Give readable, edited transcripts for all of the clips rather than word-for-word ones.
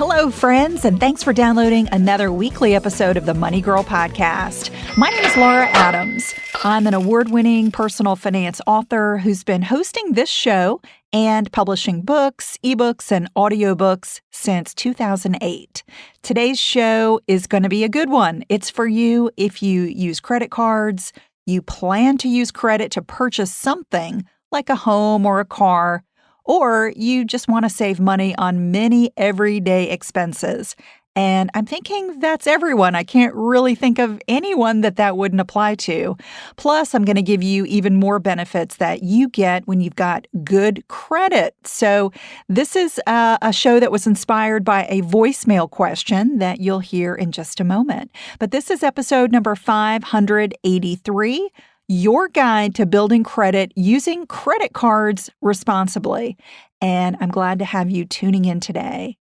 Hello, friends, and thanks for downloading another weekly episode of the Money Girl podcast. My name is Laura Adams. I'm an award-winning personal finance author who's been hosting this show and publishing books, ebooks, and audiobooks since 2008. Today's show is going to be a good one. It's for you if you use credit cards, you plan to use credit to purchase something like a home or a car, or you just want to save money on many everyday expenses. And I'm thinking that's everyone. I can't really think of anyone that wouldn't apply to. Plus, I'm going to give you even more benefits that you get when you've got good credit. So this is a show that was inspired by a voicemail question that you'll hear in just a moment. But this is episode number 583. Your guide to building credit using credit cards responsibly. And I'm glad to have you tuning in today.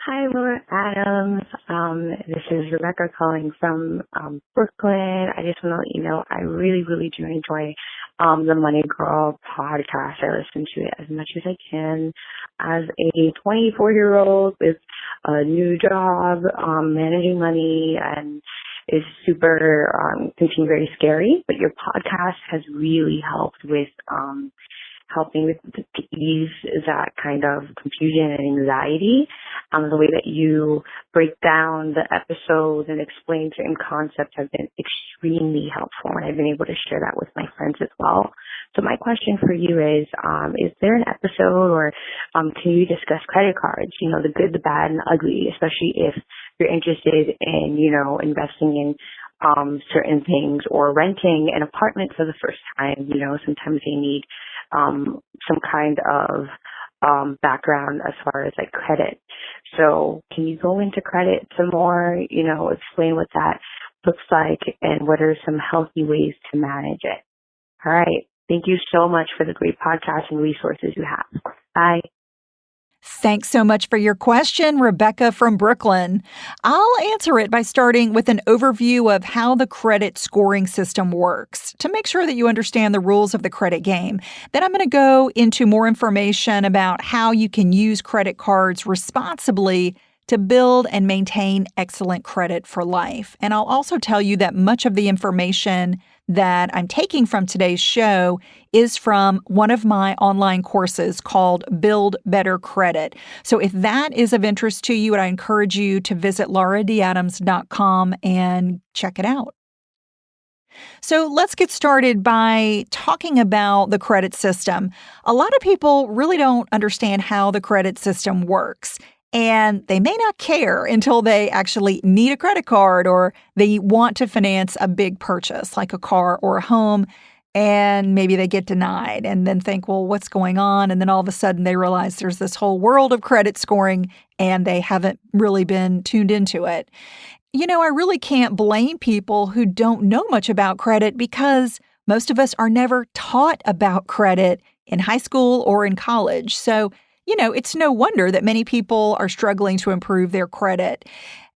Hi, Laura Adams. This is Rebecca calling from Brooklyn. I just want to let you know I really do enjoy the Money Girl podcast. I listen to it as much as I can. As a 24-year-old with a new job, managing money, and is super, can seem very scary, but your podcast has really helped with helping with to ease that kind of confusion and anxiety. The way that you break down the episodes and explain certain concepts have been extremely helpful, and I've been able to share that with my friends as well. So my question for you is there an episode or can you discuss credit cards, the good, the bad, and the ugly, especially if you're interested in, investing in certain things or renting an apartment for the first time. Sometimes they need some kind of background as far as like credit. So can you go into credit some more, explain what that looks like and what are some healthy ways to manage it? All right. Thank you so much for the great podcast and resources you have. Bye. Thanks so much for your question, Rebecca from Brooklyn. I'll answer it by starting with an overview of how the credit scoring system works to make sure that you understand the rules of the credit game. Then I'm going to go into more information about how you can use credit cards responsibly to build and maintain excellent credit for life. And I'll also tell you that much of the information that I'm taking from today's show is from one of my online courses called Build Better Credit. So if that is of interest to you, I encourage you to visit lauradadams.com and check it out. So let's get started by talking about the credit system. A lot of people really don't understand how the credit system works. And they may not care until they actually need a credit card or they want to finance a big purchase like a car or a home, and maybe they get denied and then think, well, what's going on? And then all of a sudden they realize there's this whole world of credit scoring and they haven't really been tuned into it. I really can't blame people who don't know much about credit because most of us are never taught about credit in high school or in college. So it's no wonder that many people are struggling to improve their credit.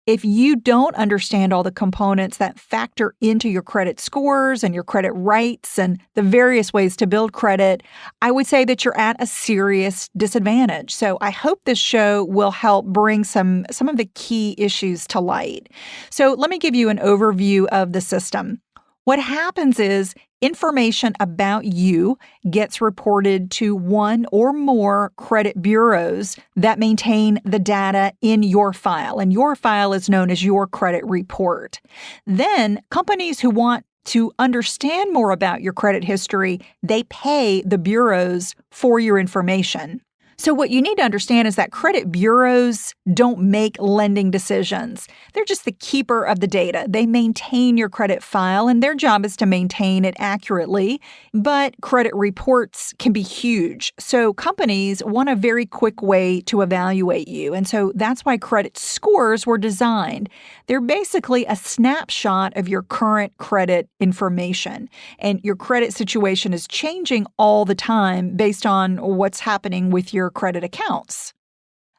If you don't understand all the components that factor into your credit scores and your credit rights and the various ways to build credit, I would say that you're at a serious disadvantage. So I hope this show will help bring some of the key issues to light. So let me give you an overview of the system. What happens is information about you gets reported to one or more credit bureaus that maintain the data in your file, and your file is known as your credit report. Then companies who want to understand more about your credit history, they pay the bureaus for your information. So what you need to understand is that credit bureaus don't make lending decisions. They're just the keeper of the data. They maintain your credit file, and their job is to maintain it accurately. But credit reports can be huge. So companies want a very quick way to evaluate you. And so that's why credit scores were designed. They're basically a snapshot of your current credit information. And your credit situation is changing all the time based on what's happening with your credit accounts.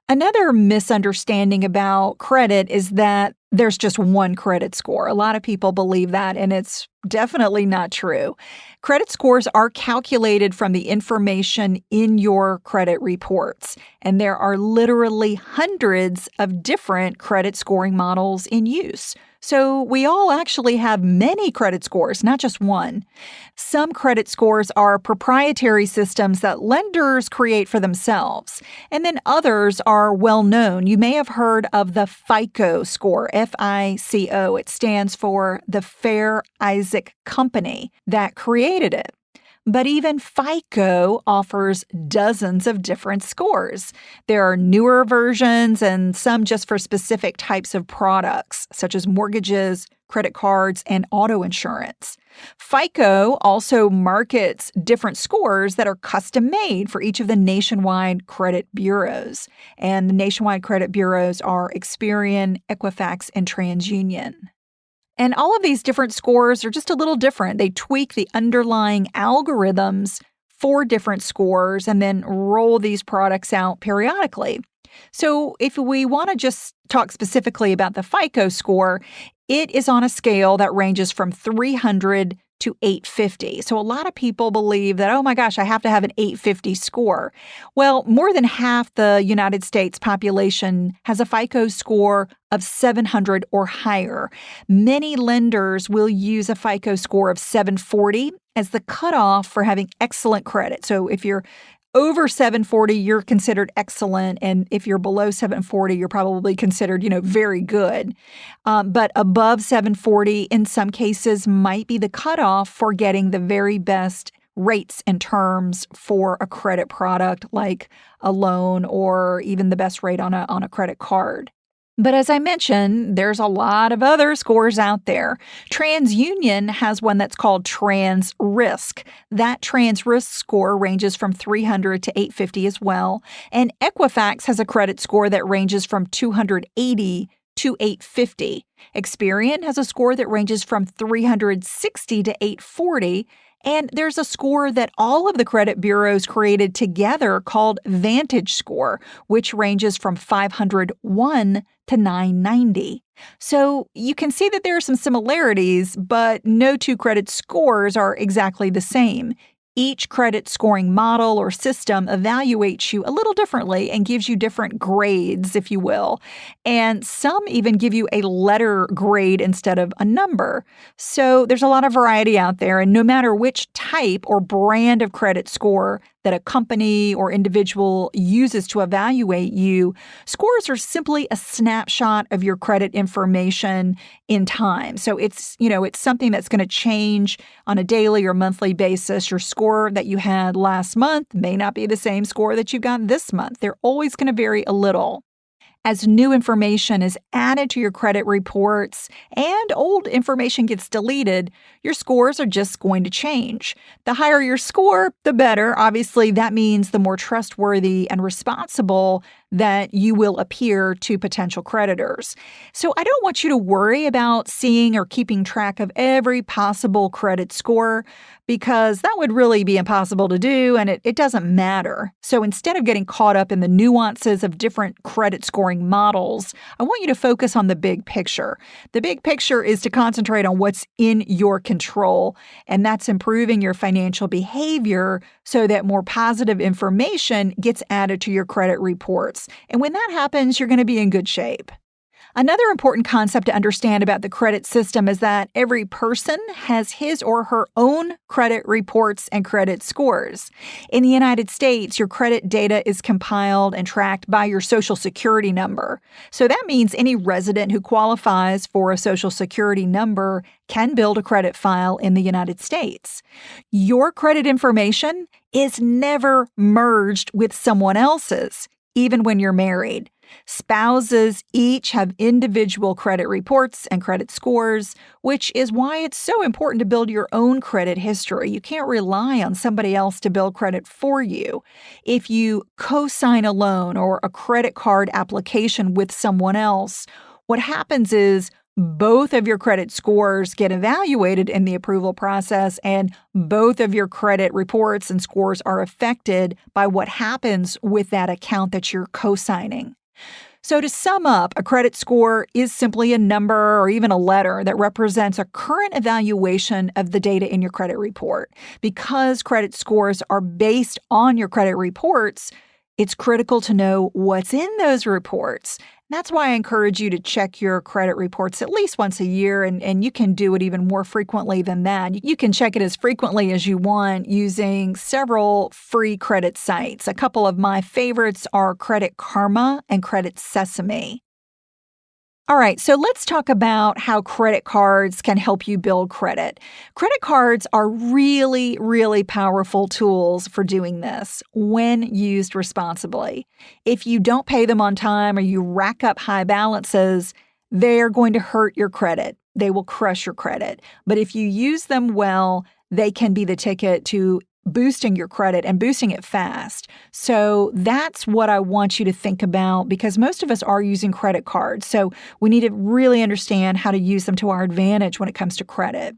Another misunderstanding about credit is that There's just one credit score. A lot of people believe that, and it's definitely not true. Credit scores are calculated from the information in your credit reports, and there are literally hundreds of different credit scoring models in use. So we all actually have many credit scores, not just one. Some credit scores are proprietary systems that lenders create for themselves, and then others are well known. You may have heard of the FICO score, FICO. It stands for the Fair Isaac Company that created it. But even FICO offers dozens of different scores. There are newer versions and some just for specific types of products, such as mortgages, credit cards, and auto insurance. FICO also markets different scores that are custom made for each of the nationwide credit bureaus. And the nationwide credit bureaus are Experian, Equifax, and TransUnion. And all of these different scores are just a little different. They tweak the underlying algorithms for different scores and then roll these products out periodically. So if we want to just talk specifically about the FICO score, it is on a scale that ranges from 300 to 850. So a lot of people believe that, oh my gosh, I have to have an 850 score. Well, more than half the United States population has a FICO score of 700 or higher. Many lenders will use a FICO score of 740 as the cutoff for having excellent credit. So if you're over 740, you're considered excellent. And if you're below 740, you're probably considered, very good. But above 740, in some cases, might be the cutoff for getting the very best rates and terms for a credit product like a loan or even the best rate on a credit card. But as I mentioned, there's a lot of other scores out there. TransUnion has one that's called Trans Risk. That Trans Risk score ranges from 300 to 850 as well. And Equifax has a credit score that ranges from 280 to 850. Experian has a score that ranges from 360 to 840. And there's a score that all of the credit bureaus created together called Vantage Score, which ranges from 501 to 990. So you can see that there are some similarities, but no two credit scores are exactly the same. Each credit scoring model or system evaluates you a little differently and gives you different grades, if you will. And some even give you a letter grade instead of a number. So there's a lot of variety out there. And no matter which type or brand of credit score that a company or individual uses to evaluate you, scores are simply a snapshot of your credit information in time. So it's something that's going to change on a daily or monthly basis. Your score that you had last month may not be the same score that you got this month. They're always going to vary a little. As new information is added to your credit reports and old information gets deleted, your scores are just going to change. The higher your score, the better. Obviously, that means the more trustworthy and responsible that you will appear to potential creditors. So I don't want you to worry about seeing or keeping track of every possible credit score because that would really be impossible to do and it doesn't matter. So instead of getting caught up in the nuances of different credit scoring models, I want you to focus on the big picture. The big picture is to concentrate on what's in your control, and that's improving your financial behavior so that more positive information gets added to your credit reports. And when that happens, you're going to be in good shape. Another important concept to understand about the credit system is that every person has his or her own credit reports and credit scores. In the United States, your credit data is compiled and tracked by your Social Security number. So that means any resident who qualifies for a Social Security number can build a credit file in the United States. Your credit information is never merged with someone else's, even when you're married. Spouses each have individual credit reports and credit scores, which is why it's so important to build your own credit history. You can't rely on somebody else to build credit for you. If you co-sign a loan or a credit card application with someone else, what happens is both of your credit scores get evaluated in the approval process, and both of your credit reports and scores are affected by what happens with that account that you're co-signing. So, to sum up, a credit score is simply a number or even a letter that represents a current evaluation of the data in your credit report. Because credit scores are based on your credit reports, it's critical to know what's in those reports. That's why I encourage you to check your credit reports at least once a year, and you can do it even more frequently than that. You can check it as frequently as you want using several free credit sites. A couple of my favorites are Credit Karma and Credit Sesame. All right, so let's talk about how credit cards can help you build credit. Credit cards are really, really powerful tools for doing this when used responsibly. If you don't pay them on time or you rack up high balances, they're going to hurt your credit. They will crush your credit. But if you use them well, they can be the ticket to boosting your credit and boosting it fast. So that's what I want you to think about because most of us are using credit cards. So we need to really understand how to use them to our advantage when it comes to credit.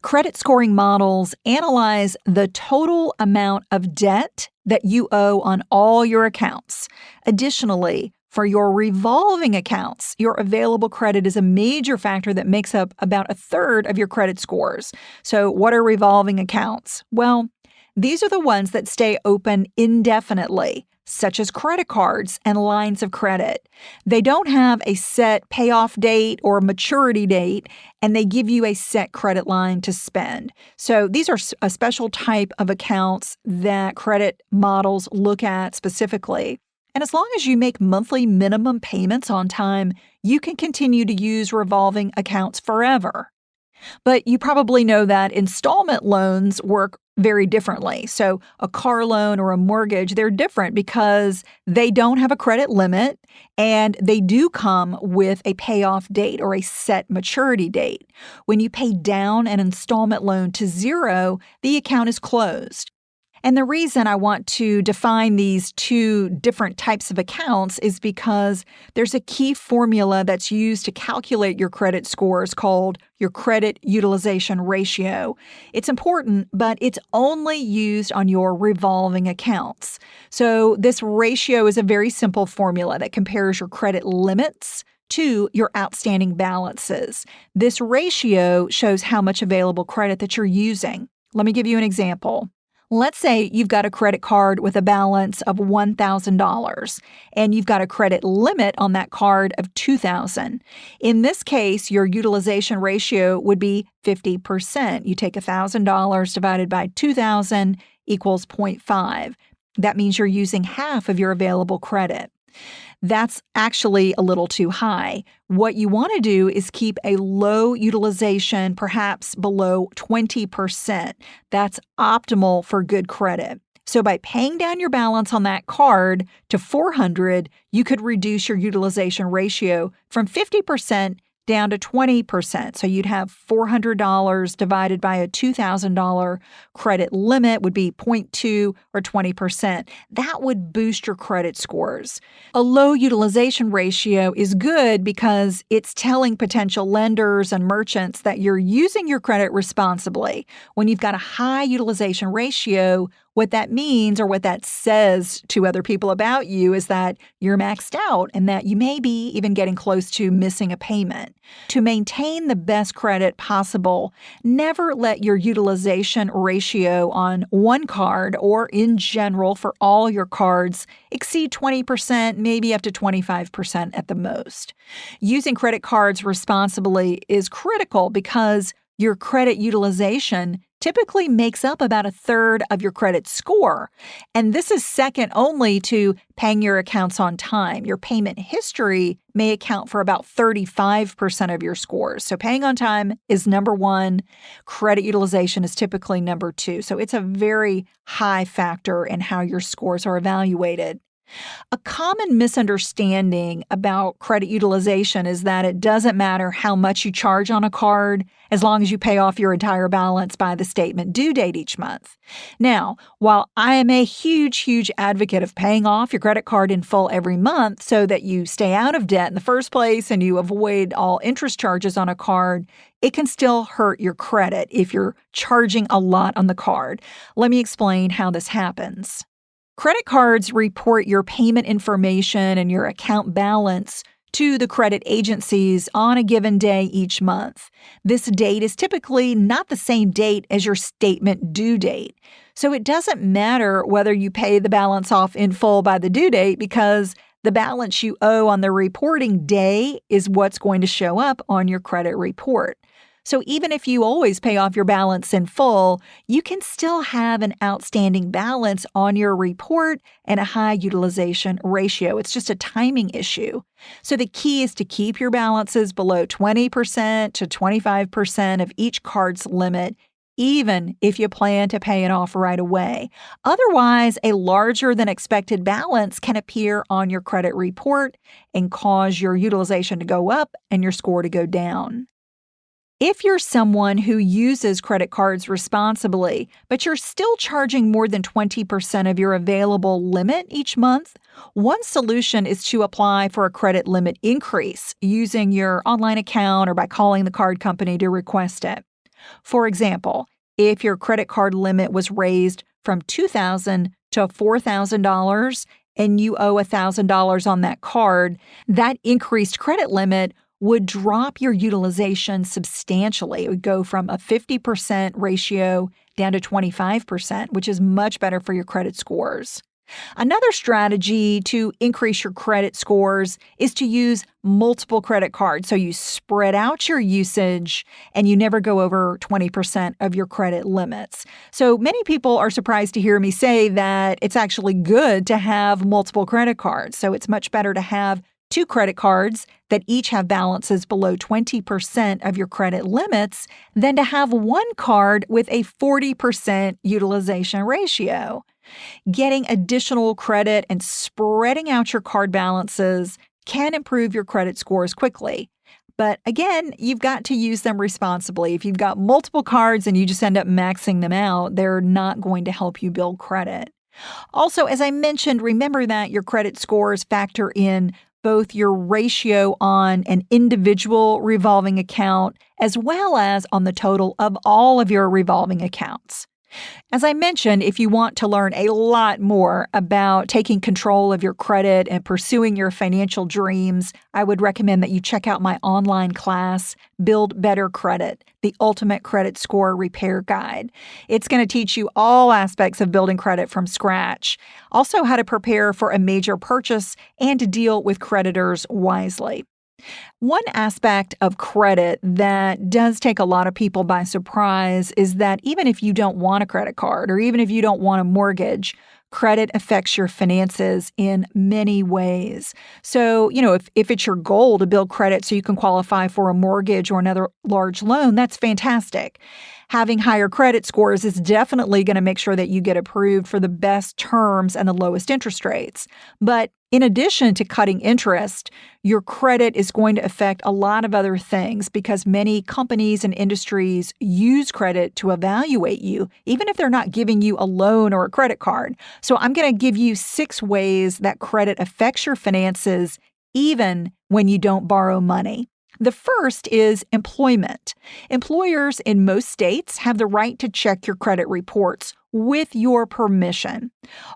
Credit scoring models analyze the total amount of debt that you owe on all your accounts. Additionally, for your revolving accounts, your available credit is a major factor that makes up about a third of your credit scores. So what are revolving accounts? Well, these are the ones that stay open indefinitely, such as credit cards and lines of credit. They don't have a set payoff date or maturity date, and they give you a set credit line to spend. So these are a special type of accounts that credit models look at specifically. And as long as you make monthly minimum payments on time, you can continue to use revolving accounts forever. But you probably know that installment loans work very differently. So a car loan or a mortgage, they're different because they don't have a credit limit and they do come with a payoff date or a set maturity date. When you pay down an installment loan to zero, the account is closed. And the reason I want to define these two different types of accounts is because there's a key formula that's used to calculate your credit scores called your credit utilization ratio. It's important, but it's only used on your revolving accounts. So this ratio is a very simple formula that compares your credit limits to your outstanding balances. This ratio shows how much available credit that you're using. Let me give you an example. Let's say you've got a credit card with a balance of $1,000 and you've got a credit limit on that card of $2,000. In this case, your utilization ratio would be 50%. You take $1,000 divided by 2,000 equals 0.5. That means you're using half of your available credit. That's actually a little too high. What you want to do is keep a low utilization, perhaps below 20%. That's optimal for good credit. So by paying down your balance on that card to $400, you could reduce your utilization ratio from 50% down to 20%. So you'd have $400 divided by a $2,000 credit limit would be 0.2 or 20%. That would boost your credit scores. A low utilization ratio is good because it's telling potential lenders and merchants that you're using your credit responsibly. When you've got a high utilization ratio, what that means or what that says to other people about you is that you're maxed out and that you may be even getting close to missing a payment. To maintain the best credit possible, never let your utilization ratio on one card or in general for all your cards exceed 20%, maybe up to 25% at the most. Using credit cards responsibly is critical because your credit utilization typically makes up about a third of your credit score. And this is second only to paying your accounts on time. Your payment history may account for about 35% of your scores. So paying on time is number one. Credit utilization is typically number two. So it's a very high factor in how your scores are evaluated. A common misunderstanding about credit utilization is that it doesn't matter how much you charge on a card as long as you pay off your entire balance by the statement due date each month. Now, while I am a huge advocate of paying off your credit card in full every month so that you stay out of debt in the first place and you avoid all interest charges on a card, it can still hurt your credit if you're charging a lot on the card. Let me explain how this happens. Credit cards report your payment information and your account balance to the credit agencies on a given day each month. This date is typically not the same date as your statement due date. So it doesn't matter whether you pay the balance off in full by the due date because the balance you owe on the reporting day is what's going to show up on your credit report. So even if you always pay off your balance in full, you can still have an outstanding balance on your report and a high utilization ratio. It's just a timing issue. So the key is to keep your balances below 20% to 25% of each card's limit, even if you plan to pay it off right away. Otherwise, a larger than expected balance can appear on your credit report and cause your utilization to go up and your score to go down. If you're someone who uses credit cards responsibly, but you're still charging more than 20% of your available limit each month, one solution is to apply for a credit limit increase using your online account or by calling the card company to request it. For example, if your credit card limit was raised from $2,000 to $4,000 and you owe $1,000 on that card, that increased credit limit would drop your utilization substantially. It would go from a 50% ratio down to 25%, which is much better for your credit scores. Another strategy to increase your credit scores is to use multiple credit cards. So you spread out your usage and you never go over 20% of your credit limits. So many people are surprised to hear me say that it's actually good to have multiple credit cards. So it's much better to have 2 credit cards that each have balances below 20% of your credit limits than to have one card with a 40% utilization ratio. Getting additional credit and spreading out your card balances can improve your credit scores quickly. But again, you've got to use them responsibly. If you've got multiple cards and you just end up maxing them out, they're not going to help you build credit. Also, as I mentioned, remember that your credit scores factor in both your ratio on an individual revolving account as well as on the total of all of your revolving accounts. As I mentioned, if you want to learn a lot more about taking control of your credit and pursuing your financial dreams, I would recommend that you check out my online class, Build Better Credit, the Ultimate Credit Score Repair Guide. It's going to teach you all aspects of building credit from scratch, also how to prepare for a major purchase and to deal with creditors wisely. One aspect of credit that does take a lot of people by surprise is that even if you don't want a credit card or even if you don't want a mortgage, credit affects your finances in many ways. So, if it's your goal to build credit so you can qualify for a mortgage or another large loan, that's fantastic. Having higher credit scores is definitely going to make sure that you get approved for the best terms and the lowest interest rates. But in addition to cutting interest, your credit is going to affect a lot of other things because many companies and industries use credit to evaluate you, even if they're not giving you a loan or a credit card. So I'm going to give you 6 ways that credit affects your finances, even when you don't borrow money. The first is employment. Employers in most states have the right to check your credit reports with your permission.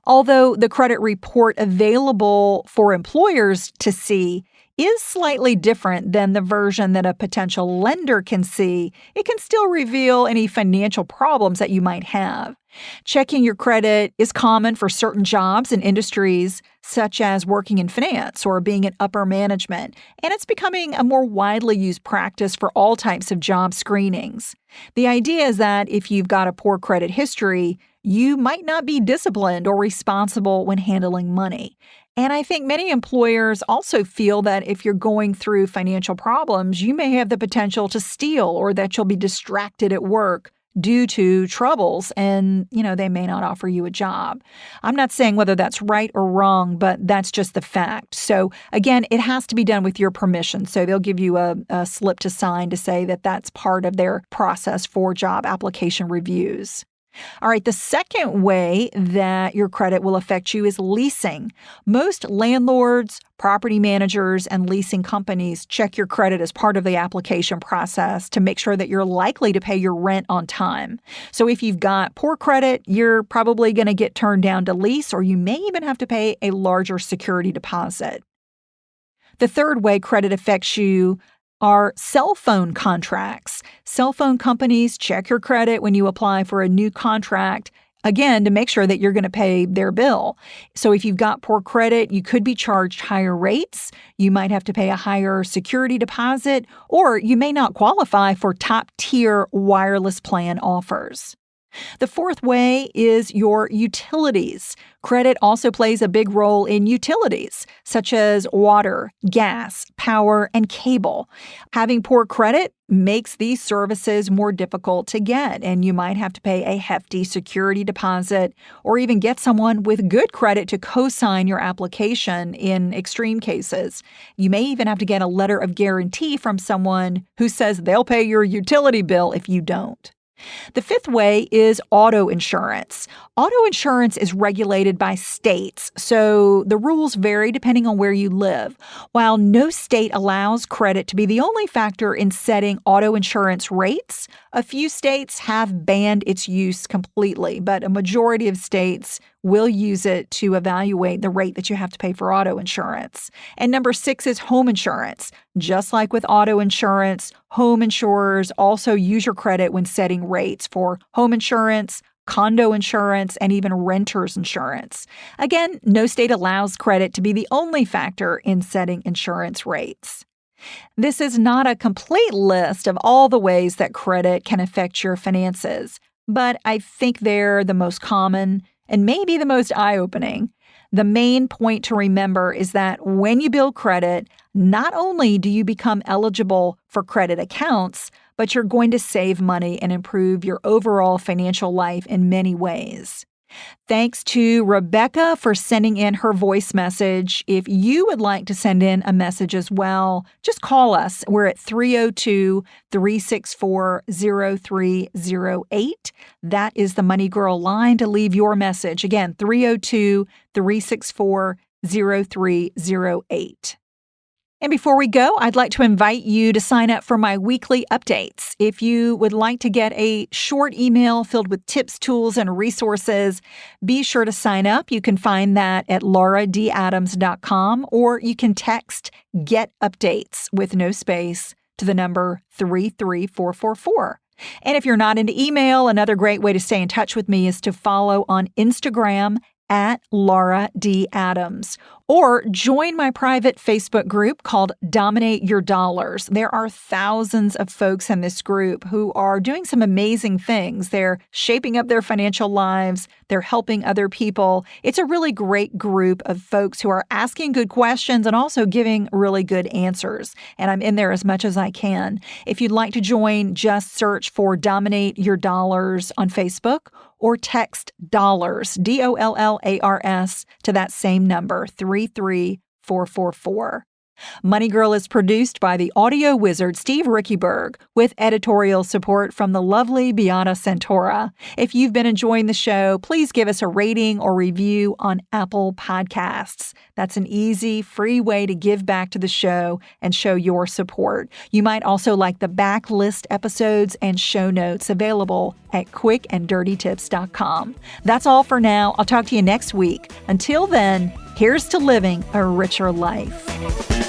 Although the credit report available for employers to see is slightly different than the version that a potential lender can see, it can still reveal any financial problems that you might have. Checking your credit is common for certain jobs and industries, such as working in finance or being in upper management, and it's becoming a more widely used practice for all types of job screenings. The idea is that if you've got a poor credit history, you might not be disciplined or responsible when handling money. And I think many employers also feel that if you're going through financial problems, you may have the potential to steal or that you'll be distracted at work due to troubles and, they may not offer you a job. I'm not saying whether that's right or wrong, but that's just the fact. So again, it has to be done with your permission. So they'll give you a slip to sign to say that that's part of their process for job application reviews. All right, the second way that your credit will affect you is leasing. Most landlords, property managers, and leasing companies check your credit as part of the application process to make sure that you're likely to pay your rent on time. So if you've got poor credit, you're probably going to get turned down to lease, or you may even have to pay a larger security deposit. The third way credit affects you are cell phone contracts. Cell phone companies check your credit when you apply for a new contract, again, to make sure that you're going to pay their bill. So if you've got poor credit, you could be charged higher rates. You might have to pay a higher security deposit, or you may not qualify for top-tier wireless plan offers. The fourth way is your utilities. Credit also plays a big role in utilities, such as water, gas, power, and cable. Having poor credit makes these services more difficult to get, and you might have to pay a hefty security deposit or even get someone with good credit to co-sign your application in extreme cases. You may even have to get a letter of guarantee from someone who says they'll pay your utility bill if you don't. The fifth way is auto insurance. Auto insurance is regulated by states, so the rules vary depending on where you live. While no state allows credit to be the only factor in setting auto insurance rates, a few states have banned its use completely, but a majority of states will use it to evaluate the rate that you have to pay for auto insurance. And number 6 is home insurance. Just like with auto insurance, home insurers also use your credit when setting rates for home insurance, condo insurance, and even renter's insurance. Again, no state allows credit to be the only factor in setting insurance rates. This is not a complete list of all the ways that credit can affect your finances, but I think they're the most common and maybe the most eye-opening. The main point to remember is that when you build credit, not only do you become eligible for credit accounts, but you're going to save money and improve your overall financial life in many ways. Thanks to Rebecca for sending in her voice message. If you would like to send in a message as well, just call us. We're at 302-364-0308. That is the Money Girl line to leave your message. Again, 302-364-0308. And before we go, I'd like to invite you to sign up for my weekly updates. If you would like to get a short email filled with tips, tools, and resources, be sure to sign up. You can find that at lauradadams.com, or you can text GET UPDATES with no space to the number 33444. And if you're not into email, another great way to stay in touch with me is to follow on Instagram at Laura D. Adams, or join my private Facebook group called Dominate Your Dollars. There are thousands of folks in this group who are doing some amazing things. They're shaping up their financial lives. They're helping other people. It's a really great group of folks who are asking good questions and also giving really good answers. And I'm in there as much as I can. If you'd like to join, just search for Dominate Your Dollars on Facebook, or text dollars, DOLLARS, to that same number, 33444. Money Girl is produced by the audio wizard Steve Rickyberg with editorial support from the lovely Beata Santora. If you've been enjoying the show, please give us a rating or review on Apple Podcasts. That's an easy, free way to give back to the show and show your support. You might also like the backlist episodes and show notes available at quickanddirtytips.com. That's all for now. I'll talk to you next week. Until then, here's to living a richer life.